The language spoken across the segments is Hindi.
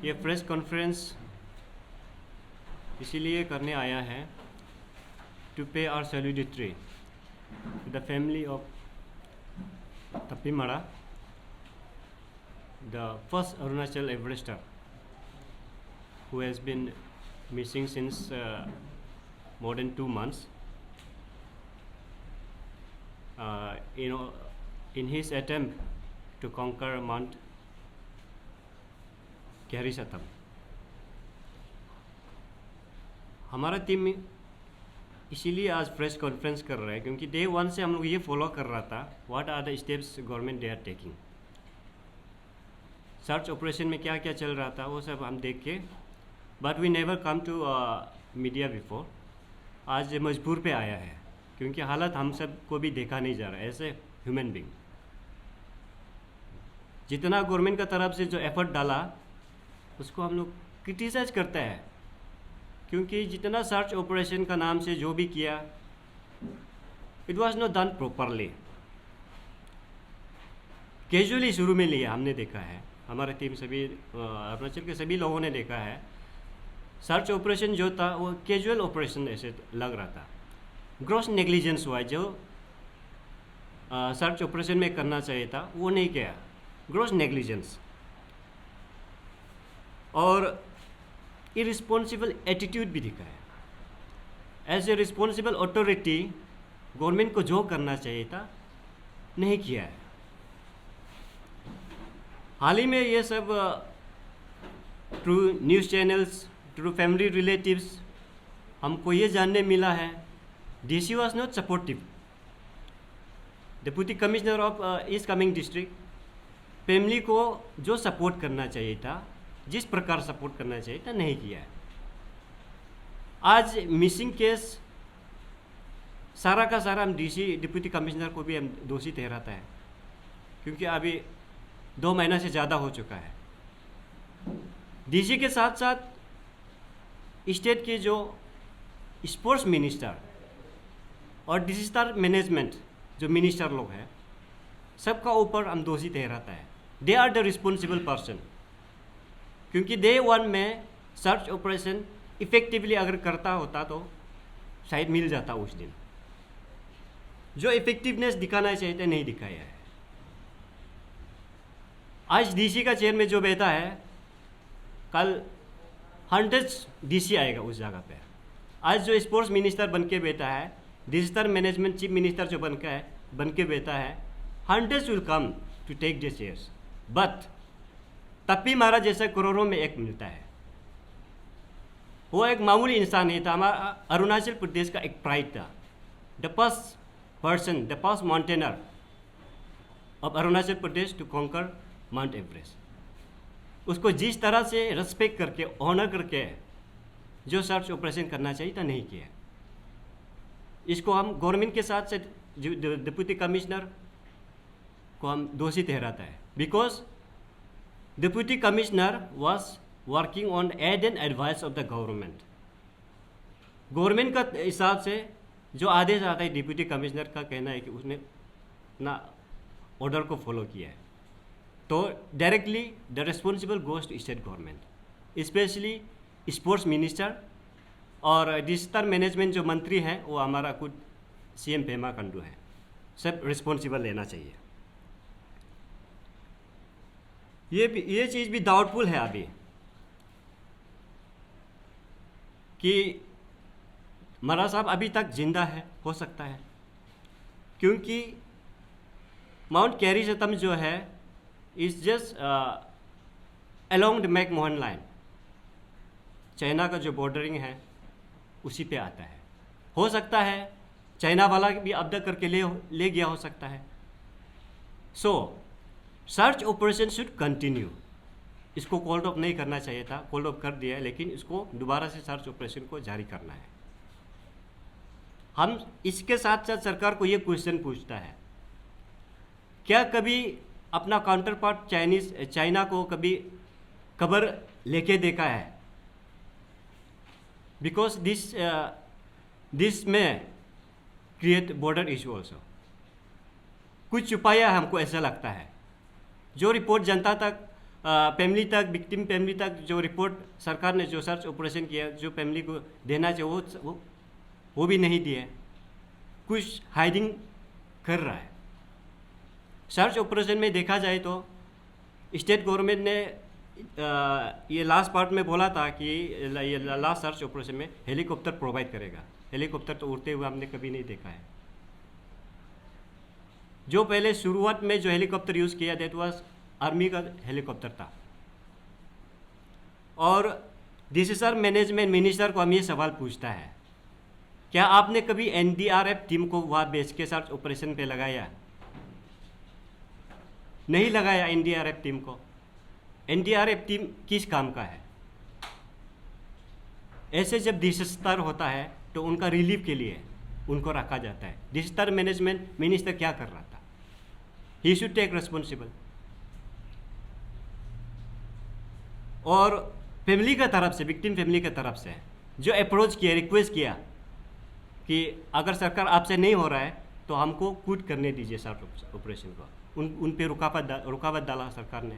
ये प्रेस कॉन्फ्रेंस इसीलिए करने आया है to pay our salutary to the family of Tappimara, the first Arunachal Everester who has been missing since more than 2 months. In his attempt to conquer Mount Kerisatam. हमारा टीम इसीलिए आज प्रेस कॉन्फ्रेंस कर रहा है क्योंकि डे 1 से हम लोग ये फॉलो कर रहा था what are the steps government they are taking. Search operation में क्या क्या चल रहा था वो सब हम देख के, but we never come to media before. आज मजबूर पे आया है क्योंकि हालत हम सब को भी देखा नहीं जा रहा है एज ए ह्यूमन बींग। जितना गवर्नमेंट का तरफ से जो एफर्ट डाला उसको हम लोग क्रिटिसाइज करते हैं क्योंकि जितना सर्च ऑपरेशन का नाम से जो भी किया it was not done properly. Casually शुरू में लिया हमने देखा है, हमारे टीम सभी अरुणाचल के सभी लोगों ने देखा है सर्च ऑपरेशन जो था वो कैजुअल ऑपरेशन ऐसे लग रहा था। ग्रॉस नेग्लिजेंस हुआ जो सर्च ऑपरेशन में करना चाहिए था वो नहीं किया, ग्रॉस नेग्लिजेंस और इरिस्पॉन्सिबल एटीट्यूड भी दिखा है। As a responsible authority government को जो करना चाहिए था नहीं किया है। हाल ही में ये सब through news channels, through family relatives हमको ये जानने मिला है DC was not supportive. Deputy commissioner of east Kameng district family को जो सपोर्ट करना चाहिए था, जिस प्रकार सपोर्ट करना चाहिए था नहीं किया है। आज मिसिंग केस सारा का सारा हम डीसी डिप्टी कमिश्नर को भी हम दोषी ठहराता है क्योंकि अभी 2 महीना से ज़्यादा हो चुका है। डीसी के साथ साथ स्टेट के जो स्पोर्ट्स मिनिस्टर और डिजास्टर मैनेजमेंट जो मिनिस्टर लोग हैं सबका ऊपर हम दोषी ठहराता है। They are the responsible person क्योंकि डे 1 में सर्च ऑपरेशन इफेक्टिवली अगर करता होता तो शायद मिल जाता उस दिन। जो इफेक्टिवनेस दिखाना चाहिए था नहीं दिखाया है। आज डीसी का चेयर में जो बैठा है कल 100 डीसी आएगा उस जगह पे। आज जो स्पोर्ट्स मिनिस्टर बन के बैठा है, डिजास्टर मैनेजमेंट चीफ मिनिस्टर जो बन के बैठा है, 100 will come to take the chairs. But Tappimara जैसे करोड़ों में एक मिलता है। वो एक मामूली इंसान नहीं था, हमारा अरुणाचल प्रदेश का एक प्राइड था। The first person, the first mountaineer of Arunachal Pradesh to conquer Mount Everest. उसको जिस तरह से रेस्पेक्ट करके, ऑनर करके जो सर्च ऑपरेशन करना चाहिए था नहीं किया। इसको हम गवर्नमेंट के साथ साथ डिप्टी कमिश्नर को हम दोषी ठहराता है because deputy commissioner was working on aid and advice of the government. Government का हिसाब से जो आदेश आता है डिप्टी कमिश्नर का कहना है कि उसने ना ऑर्डर को फॉलो किया है, तो directly the responsible goes to state government, specially sports minister और डिजास्टर मैनेजमेंट जो मंत्री हैं वो हमारा खुद सीएम पेमा खांडू हैं। सब रिस्पॉन्सिबल लेना चाहिए। ये चीज़ भी डाउटफुल है अभी कि मरा साहब अभी तक जिंदा है, हो सकता है क्योंकि माउंट कैरीसतम जो है is just along the McMahon line, China का जो बॉर्डरिंग है उसी पे आता है। हो सकता है चाइना वाला भी अब्दा करके ले गया हो सकता है। सो सर्च ऑपरेशन शुड कंटिन्यू। इसको कोल्ड ऑफ नहीं करना चाहिए था, कोल्ड ऑफ कर दिया है, लेकिन इसको दोबारा से सर्च ऑपरेशन को जारी करना है। हम इसके साथ साथ सरकार को ये क्वेश्चन पूछता है, क्या कभी अपना काउंटर पार्ट चाइना को कभी खबर लेके देखा है? बिकॉज दिस में क्रिएट बॉर्डर इशू ऑल्सो। कुछ छुपाया हमको ऐसा लगता है। जो रिपोर्ट जनता तक फैमिली तक, विक्टिम फैमिली तक जो रिपोर्ट सरकार ने जो सर्च ऑपरेशन किया, जो फैमिली को देना चाहिए वो भी नहीं दिया है, कुछ हाइडिंग कर रहा है। सर्च ऑपरेशन में देखा जाए तो स्टेट गवर्नमेंट ने ये लास्ट पार्ट में बोला था कि ये लास्ट सर्च ऑपरेशन में हेलीकॉप्टर प्रोवाइड करेगा। हेलीकॉप्टर तो उड़ते हुए हमने कभी नहीं देखा है। जो पहले शुरुआत में जो हेलीकॉप्टर यूज़ किया दैट वाज आर्मी का हेलीकॉप्टर था। और डिजास्टर मैनेजमेंट मिनिस्टर को हम ये सवाल पूछता है, क्या आपने कभी एनडीआरएफ टीम को वहाँ भेज के सर्च ऑपरेशन पे लगाया? नहीं लगाया एनडीआरएफ टीम को। एनडीआरएफ टीम किस काम का है? ऐसे जब डिजास्टर होता है तो उनका रिलीफ के लिए उनको रखा जाता है। डिजास्टर मैनेजमेंट मिनिस्टर क्या कर रहा था? He should take responsible. और फैमिली का तरफ से, विक्टिम फैमिली की तरफ से जो अप्रोच किया, रिक्वेस्ट किया कि अगर सरकार आपसे नहीं हो रहा है तो हमको क्विट करने दीजिए सर्च ऑपरेशन को, उन पे रुकावट डाला सरकार ने।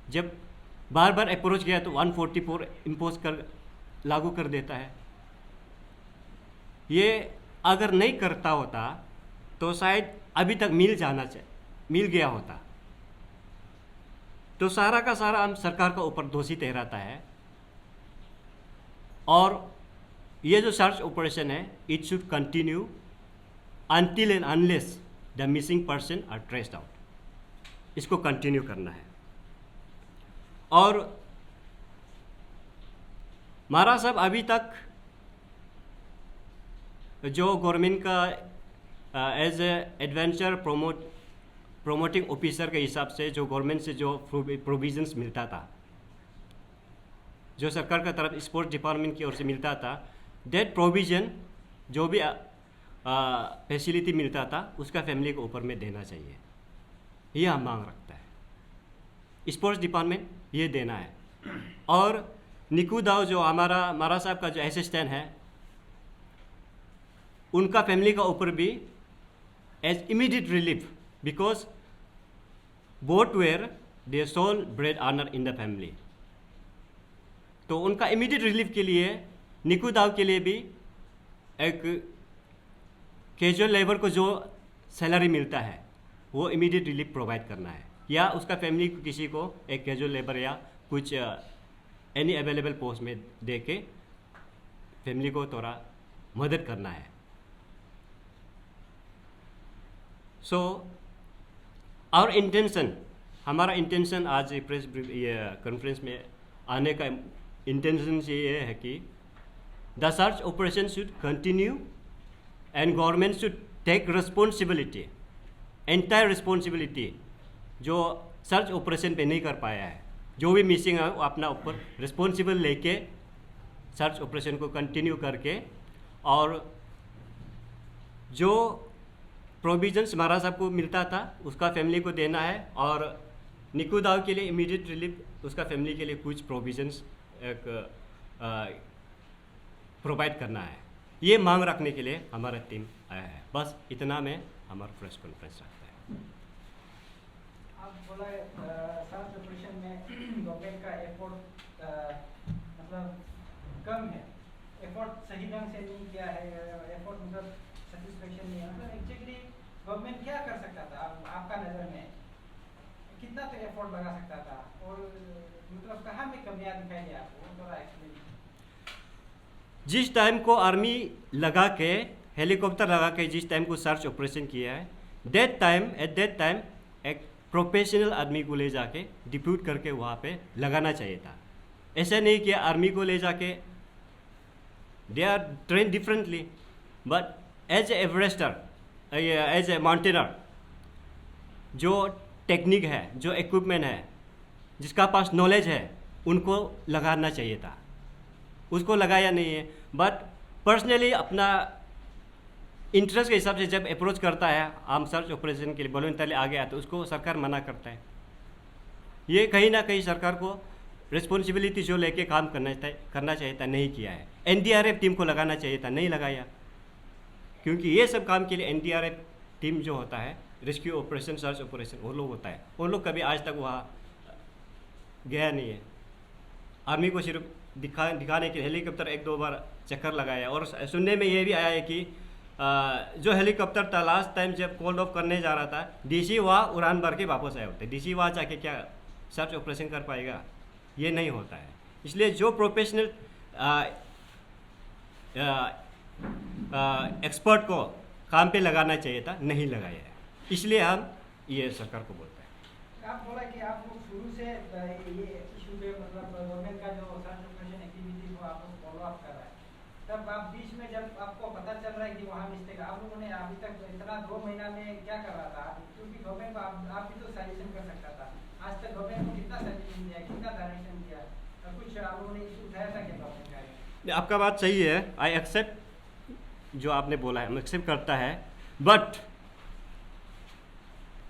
जब बार बार अप्रोच किया तो 144 इम्पोज कर लागू कर देता है। ये अगर नहीं करता होता तो शायद अभी तक मिल गया होता। तो सारा का सारा हम सरकार का ऊपर दोषी ठहराता है। और ये जो सर्च ऑपरेशन है it should continue until and unless the missing person are traced out. इसको कंटिन्यू करना है। और महाराज साहब अभी तक जो गवर्नमेंट का as a adventure promoting officer के हिसाब से जो गवर्नमेंट से जो प्रोविजंस मिलता था, जो सरकार का तरफ स्पोर्ट्स डिपार्टमेंट की ओर से मिलता था, दैट प्रोविजन जो भी फैसिलिटी मिलता था उसका फैमिली के ऊपर में देना चाहिए। ये हम मांग रखता है। स्पोर्ट्स डिपार्टमेंट ये देना है। और निकू दाव जो हमारा महाराज साहब का जो असिस्टेंट है, उनका फैमिली का ऊपर भी as immediate relief, because both were they sole bread earner in the family. तो उनका इमीडिएट रिलीफ के लिए निकू दाव के लिए भी एक कैजुअल लेबर को जो सैलरी मिलता है वो इमीडिएट रिलीफ प्रोवाइड करना है, या उसका फैमिली किसी को एक कैजुअल लेबर या कुछ एनी अवेलेबल पोस्ट में दे के फैमिली को थोड़ा मदद करना है। सो आवर इंटेंशन, हमारा इंटेंशन आज प्रेस कॉन्फ्रेंस में आने का इंटेंशन से ये है कि the search operation should continue and government should take responsibility, entire responsibility. जो सर्च ऑपरेशन पे नहीं कर पाया है, जो भी मिसिंग है वो अपना ऊपर रिस्पॉन्सिबल लेके सर्च ऑपरेशन को कंटिन्यू करके, और जो प्रोविजंस महाराज साहब को मिलता था उसका फैमिली को देना है। और निकू दाव के लिए इमीडिएट रिलीफ उसका फैमिली के लिए कुछ प्रोविजंस प्रोवाइड करना है। ये मांग रखने के लिए हमारा टीम आया है। बस इतना में हमारा प्रेस कॉन्फ्रेंस रखता है। आप बोला सर्च ऑपरेशन में गवर्नमेंट का एफर्ट मतलब कम है, एफर्ट सही ढंग से नहीं किया है, एफर्ट मतलब सेटिस्फेक्शन नहीं है। मतलब एक्चुअली गवर्नमेंट क्या कर सकता था आपका नज़र में? कितना तो एफर्ट लगा सकता था, और मतलब कहाँ में कमियां दिखाई दी आपको, थोड़ा एक्सप्लेन। जिस टाइम को आर्मी लगा के, हेलीकॉप्टर लगा के जिस टाइम को सर्च ऑपरेशन किया है, एट दैट टाइम एक प्रोफेशनल आदमी को ले जाके डिप्यूट करके वहाँ पे लगाना चाहिए था। ऐसा नहीं कि आर्मी को ले जाके, they are train differently, but as a Everester, as a mountaineer, जो टेक्निक है, जो इक्विपमेंट है, जिसका पास नॉलेज है, उनको लगाना चाहिए था। उसको लगाया नहीं है। बट पर्सनली अपना इंटरेस्ट के हिसाब से जब अप्रोच करता है आर्म सर्च ऑपरेशन के लिए, वॉलंटरी आगे आता है, उसको सरकार मना करता है। ये कहीं ना कहीं सरकार को रिस्पॉन्सिबिलिटी जो लेके काम करना चाहिए था, नहीं किया है। एनडीआरएफ टीम को लगाना चाहिए था, नहीं लगाया। क्योंकि ये सब काम के लिए एनडीआरएफ टीम जो होता है रेस्क्यू ऑपरेशन, सर्च ऑपरेशन वो लोग होता है, वो लोग कभी आज तक वहाँ गया नहीं है। आर्मी को सिर्फ दिखाने के हेलीकॉप्टर 1-2 बार चक्कर लगाया। और सुनने में ये भी आया है कि जो हेलीकॉप्टर था लास्ट टाइम जब कॉल ऑफ करने जा रहा था, डीसी वहाँ उड़ान भर के वापस आए होते। डीसी वहाँ जाके क्या सर्च ऑपरेशन कर पाएगा? ये नहीं होता है। इसलिए जो प्रोफेशनल एक्सपर्ट को काम पे लगाना चाहिए था, नहीं लगाया है। इसलिए हम ये सरकार को बोलते हैं। आप बोला कि आप लोग शुरू से ये इशू पे मतलब गवर्नमेंट का जो सर्च ऑपरेशन एक्टिविटी को आप लोग फॉलो अप कर रहा है, तब आप बीच में जब आपको पता चल रहा है कि वहाँ मिस्टेक, आप लोगों ने अभी तक इतना 2 महीना में क्या कर रहा था? क्योंकि गवर्नमेंट को आप भी तो सजेशन कर सकता था। आज तक गवर्नमेंट को कितना सजेशन दिया, कितना डायरेक्शन दिया, कुछ आप लोगों ने इशू उठाया था क्या गवर्नमेंट का? आपका बात सही है, आई एक्सेप्ट जो आपने बोला है, हम एक्सेप्ट करता है। बट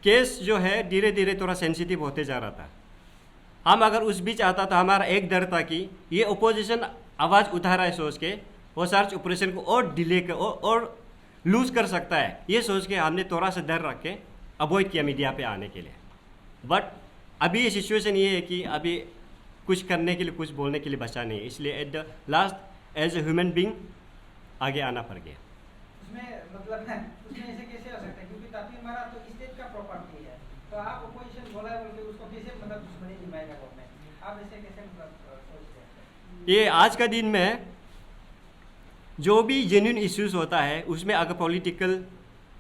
केस जो है धीरे धीरे थोड़ा सेंसिटिव होते जा रहा था। हम अगर उस बीच आता तो हमारा एक डर था कि ये अपोजिशन आवाज़ उठा रहा है सोच के वो सर्च ऑपरेशन को और डिले कर और लूज कर सकता है, ये सोच के हमने थोड़ा सा डर रख के अवॉइड किया मीडिया पे आने के लिए। बट अभी ये सिचुएशन ये है कि अभी कुछ करने के लिए, कुछ बोलने के लिए बचा नहीं है, इसलिए at the last as a human being आगे आना पड़ गया। उसमें मतलब उसमें ऐसे कैसे हो सकता है? क्योंकि तापी मारा तो स्टेट का प्रॉपर्टी है, तो आप अपोजिशन बोला है बोल के उसको कैसे मतलब दुश्मनी निभाएगा गवर्नमेंट? आप ऐसे कैसे मतलब सोचते हैं? ये आज का दिन में जो भी जेन्युइन इश्यूज होता है उसमें अगर पॉलिटिकल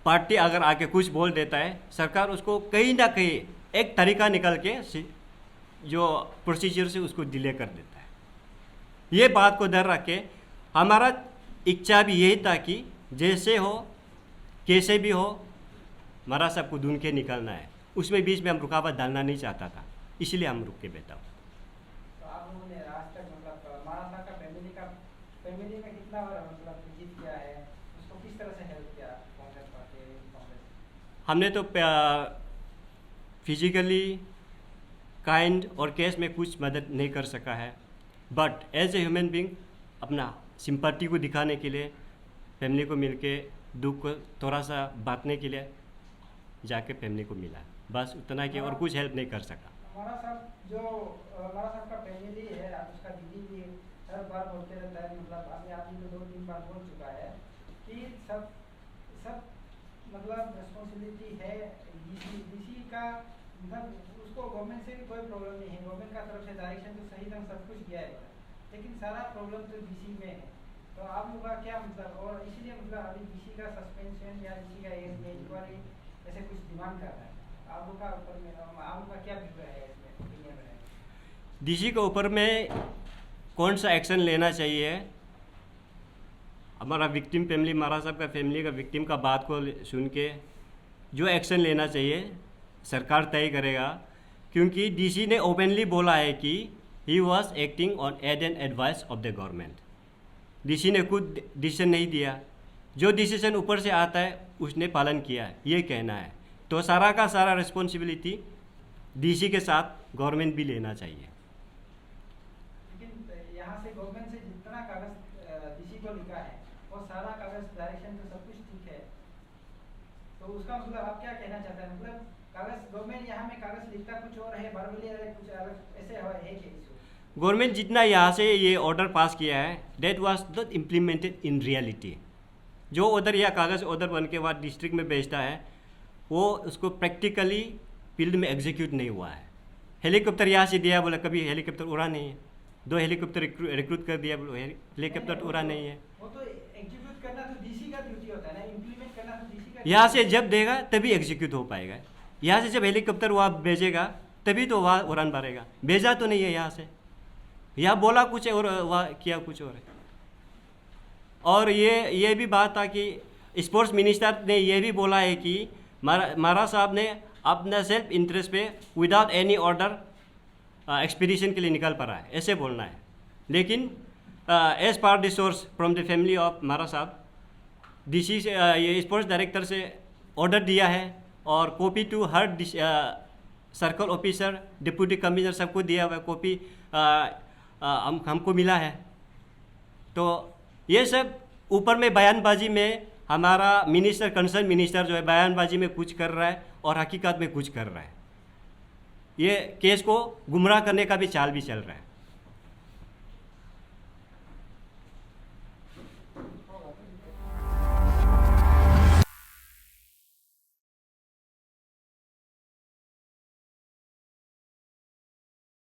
पार्टी अगर आके कुछ बोल देता है, सरकार उसको कहीं ना कहीं एक तरीका निकल के जो प्रोसीजर से उसको डिले कर देता है। ये बात को डर रख के हमारा इच्छा भी यही था कि जैसे हो कैसे भी हो हमारा सबको ढूंढ के निकलना है, उसमें बीच में हम रुकावट डालना नहीं चाहता था, इसलिए हम रुक के बैठा हूँ। तो आप लोगों ने आज तक मतलब मारा साहब का फैमिली में कितना मतलब विजिट किया है, उसको किस तरह से हेल्प किया कांग्रेस पार्टी, कांग्रेस? हमने तो फिजिकली काइंड और केस में कुछ मदद नहीं कर सका है, but as a human being अपना सिंपैथी को दिखाने के लिए फैमिली को मिलके दुख को थोड़ा सा बांटने के लिए जाके फैमिली को मिला, बस उतना कि और कुछ हेल्प नहीं कर सका। हमारा साहब का फैमिली है, उसका दीदी भी हर बार बोलते रहता है, मतलब अभी आदमी तो 2-3 बार बोल चुका है कि सब मतलब रिस्पॉन्सिबिलिटी है डीसी का, मतलब उसको गवर्नमेंट से भी कोई प्रॉब्लम नहीं है, गवर्नमेंट का तरफ से डायरेक्शन तो सही ढंग सब कुछ गया है, लेकिन सारा प्रॉब्लम तो डीसी में है। तो आप लोग का क्या मतलब, और इसीलिए मतलब अभी डीसी का सस्पेंशन या डीसी का इंक्वायरी ऐसे कुछ डिमांड कर रहा है, आप लोग का ऊपर में आप लोग का क्या व्यू है इसमें, ओपिनियन है? डीसी के ऊपर में कौन सा एक्शन लेना चाहिए, हमारा विक्टिम फैमिली, मारा साहब का फैमिली का विक्टिम का बात को सुन के जो एक्शन लेना चाहिए सरकार तय करेगा, क्योंकि डीसी ने ओपनली बोला है कि he was acting on aid and advice of the government. DC ने खुद डिसीजन नहीं दिया, जो डिसीजन ऊपर से आता है उसने पालन किया है, ये कहना है। तो सारा का सारा रिस्पॉन्सिबिलिटी डीसी के साथ गवर्नमेंट भी लेना चाहिए। लेकिन यहाँ से गवर्नमेंट से जितना कागज डीसी को लिखा है वो सारा कागज डायरेक्शन तो सब कुछ ठीक है, तो उसका मतलब आप क्या कहना चाहते हैं? मतलब कागज गवर्नमेंट यहाँ में कागज लिखता कुछ और है, वर्बली कुछ अलग ऐसे है क्या इशू? गवर्नमेंट जितना यहाँ से ये ऑर्डर पास किया है that was not implemented in reality. जो ऑर्डर या कागज़ ऑर्डर बन के बाद डिस्ट्रिक्ट में भेजता है वो उसको प्रैक्टिकली फील्ड में एग्जीक्यूट नहीं हुआ है। हेलीकॉप्टर यहाँ से दिया बोला, कभी हेलीकॉप्टर उड़ा नहीं है। 2 हेलीकॉप्टर रिक्रूट कर दिया बोलो, हेलीकॉप्टर उड़ा नहीं है। वो तो एग्जीक्यूट करना तो डीसी का ड्यूटी होता है ना, इम्प्लीमेंट करना तो डीसी का। यहाँ से जब देगा तभी एग्जीक्यूट हो पाएगा। यहाँ से जब हेलीकॉप्टर वहाँ भेजेगा तभी तो वहाँ उड़ान भरेगा, भेजा तो नहीं है यहाँ से। यहाँ बोला कुछ है और वहाँ किया कुछ और है। और ये भी बात था कि स्पोर्ट्स मिनिस्टर ने ये भी बोला है कि मारा साहब ने अपना सेल्फ इंटरेस्ट पे विदाउट एनी ऑर्डर एक्सपीडिशन के लिए निकल पड़ा है, ऐसे बोलना है। लेकिन as per the source from the family of Mara साहब, डीसी से ये स्पोर्ट्स डायरेक्टर से ऑर्डर दिया है और कॉपी टू हर सर्कल ऑफिसर, डिप्टी कमिश्नर सबको दिया हुआ है, कॉपी हमको मिला है। तो ये सब ऊपर में बयानबाजी में हमारा मिनिस्टर, कंसर्न मिनिस्टर जो है बयानबाजी में कुछ कर रहा है और हकीकत में कुछ कर रहा है। ये केस को गुमराह करने का भी चाल भी चल रहा है।